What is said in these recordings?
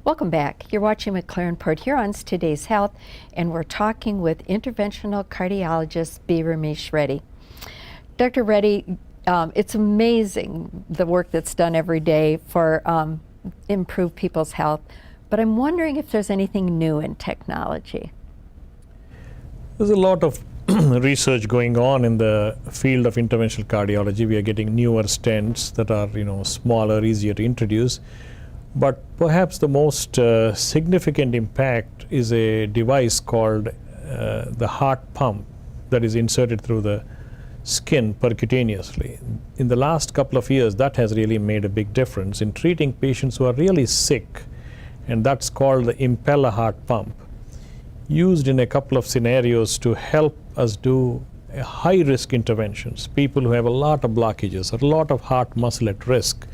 Welcome back. You're watching McLaren Port Huron's Today's Health, and we're talking with interventional cardiologist B. Ramesh Reddy. Dr. Reddy, it's amazing the work that's done every day for improve people's health, but I'm wondering if there's anything new in technology. There's a lot of research going on in the field of interventional cardiology. We are getting newer stents that are, smaller, easier to introduce. But perhaps the most significant impact is a device called the heart pump that is inserted through the skin percutaneously. In the last couple of years, that has really made a big difference in treating patients who are really sick, and that's called the Impella heart pump, used in a couple of scenarios to help us do high-risk interventions, people who have a lot of blockages or a lot of heart muscle at risk.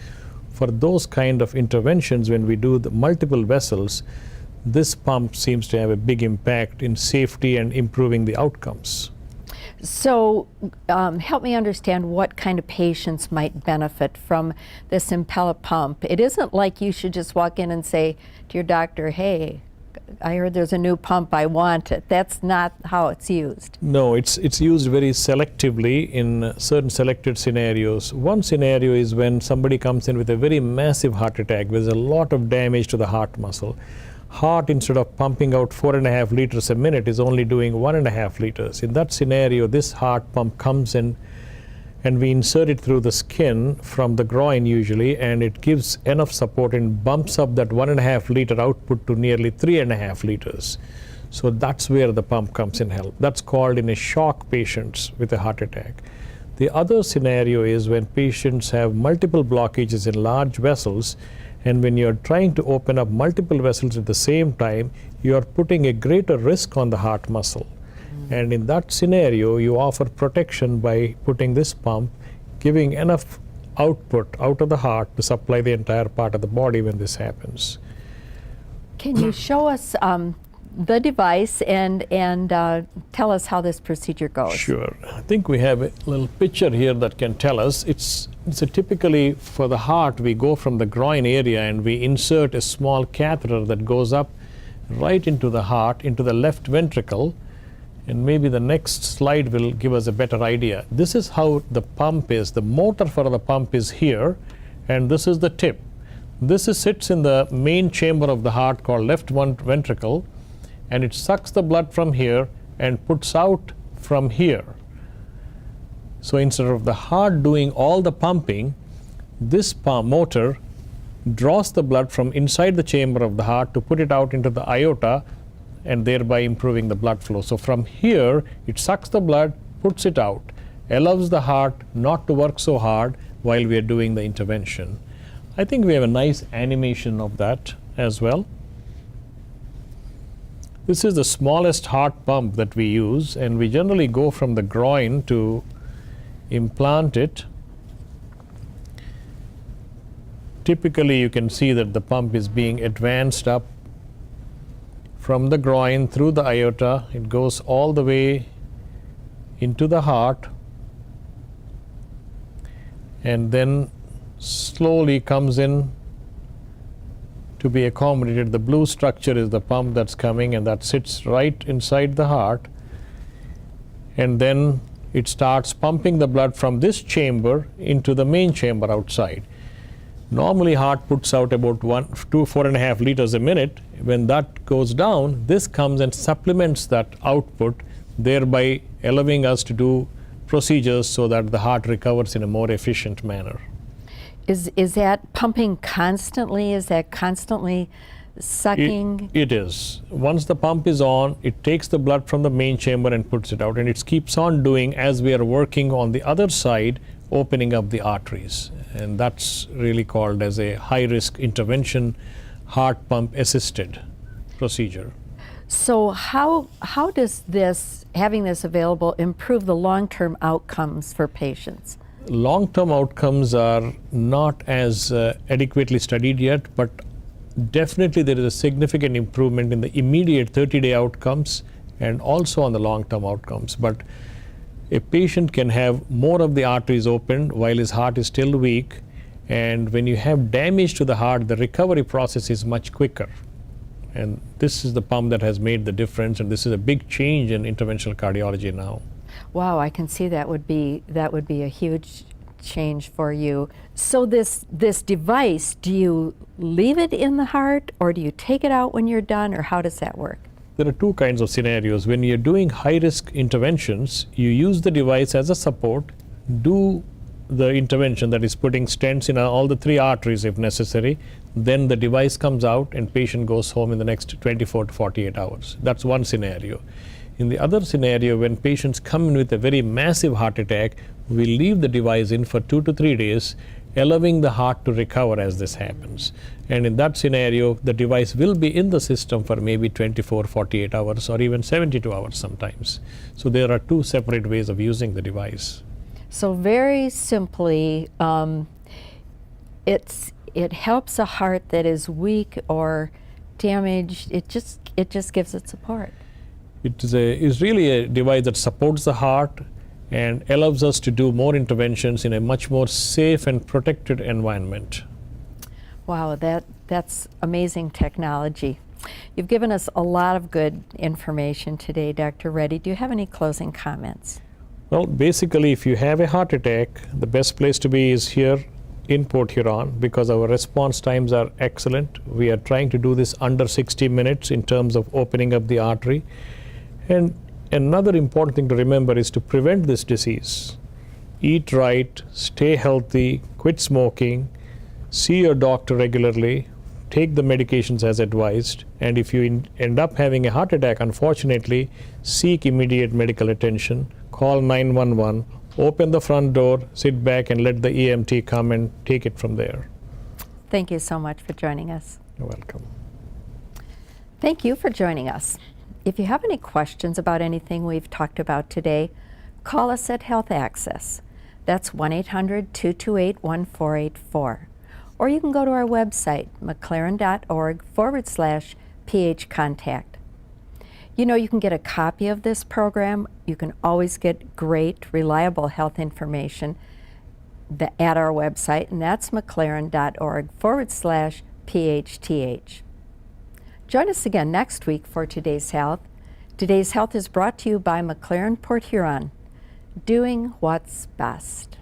For those kind of interventions, when we do the multiple vessels, this pump seems to have a big impact in safety and improving the outcomes. So help me understand what kind of patients might benefit from this Impeller pump. It isn't like you should just walk in and say to your doctor, hey, I heard there's a new pump, I want it. That's not how it's used. No, it's used very selectively in certain selected scenarios. One scenario is when somebody comes in with a very massive heart attack. There's a lot of damage to the heart muscle. Heart, instead of pumping out 4.5 liters a minute, is only doing 1.5 liters. In that scenario, this heart pump comes in and we insert it through the skin from the groin usually, and it gives enough support and bumps up that 1.5 liter output to nearly 3.5 liters. So that's where the pump comes in help. That's called in a shock patients with a heart attack. The other scenario is when patients have multiple blockages in large vessels, and when you're trying to open up multiple vessels at the same time, you're putting a greater risk on the heart muscle. And in that scenario, you offer protection by putting this pump, giving enough output out of the heart to supply the entire part of the body when this happens. Can you show us the device and tell us how this procedure goes? Sure. I think we have a little picture here that can tell us. It's a typically for the heart, we go from the groin area and we insert a small catheter that goes up right into the heart, into the left ventricle. And maybe the next slide will give us a better idea. This is how the pump is. The motor for the pump is here, and this is the tip. This sits in the main chamber of the heart called left ventricle, and it sucks the blood from here and puts out from here. So instead of the heart doing all the pumping, this motor draws the blood from inside the chamber of the heart to put it out into the aorta, and thereby improving the blood flow. So from here, it sucks the blood, puts it out, allows the heart not to work so hard while we are doing the intervention. I think we have a nice animation of that as well. This is the smallest heart pump that we use, and we generally go from the groin to implant it. Typically, you can see that the pump is being advanced up from the groin through the aorta. It goes all the way into the heart and then slowly comes in to be accommodated. The blue structure is the pump that's coming, and that sits right inside the heart, and then it starts pumping the blood from this chamber into the main chamber outside. Normally, heart puts out about 4.5 liters a minute. When that goes down, this comes and supplements that output, thereby allowing us to do procedures so that the heart recovers in a more efficient manner. Is that pumping constantly? Is that constantly sucking? It is. Once the pump is on, it takes the blood from the main chamber and puts it out, and it keeps on doing as we are working on the other side, opening up the arteries. And that's really called as a high-risk intervention, heart pump assisted procedure. So how does this, having this available, improve the long-term outcomes for patients? Long-term outcomes are not as adequately studied yet, but definitely there is a significant improvement in the immediate 30-day outcomes and also on the long-term outcomes. But a patient can have more of the arteries opened while his heart is still weak, And when you have damage to the heart, the recovery process is much quicker. And this is the pump that has made the difference, and this is a big change in interventional cardiology now. Wow, I can see that would be a huge change for you. So this device, do you leave it in the heart, or do you take it out when you're done, or how does that work? There are two kinds of scenarios. When you're doing high-risk interventions, you use the device as a support, do the intervention, that is putting stents in all the 3 arteries if necessary, then the device comes out and patient goes home in the next 24 to 48 hours. That's one scenario. In the other scenario, when patients come in with a very massive heart attack, we leave the device in for 2 to 3 days, allowing the heart to recover as this happens. And in that scenario, the device will be in the system for maybe 24, 48 hours, or even 72 hours sometimes. So there are 2 separate ways of using the device. So very simply, it helps a heart that is weak or damaged. It just gives it support. It is really a device that supports the heart and allows us to do more interventions in a much more safe and protected environment. Wow, that's amazing technology. You've given us a lot of good information today, Dr. Reddy. Do you have any closing comments? Well, basically, if you have a heart attack, the best place to be is here in Port Huron, because our response times are excellent. We are trying to do this under 60 minutes in terms of opening up the artery. And another important thing to remember is to prevent this disease. Eat right, stay healthy, quit smoking, see your doctor regularly, take the medications as advised, and if you end up having a heart attack, unfortunately, seek immediate medical attention, call 911, open the front door, sit back, and let the EMT come and take it from there. Thank you so much for joining us. You're welcome. Thank you for joining us. If you have any questions about anything we've talked about today, call us at Health Access. That's 1-800-228-1484. Or you can go to our website, mclaren.org/phcontact. You know, you can get a copy of this program. You can always get great, reliable health information at our website, and that's mclaren.org/phth. Join us again next week for Today's Health. Today's Health is brought to you by McLaren Port Huron, doing what's best.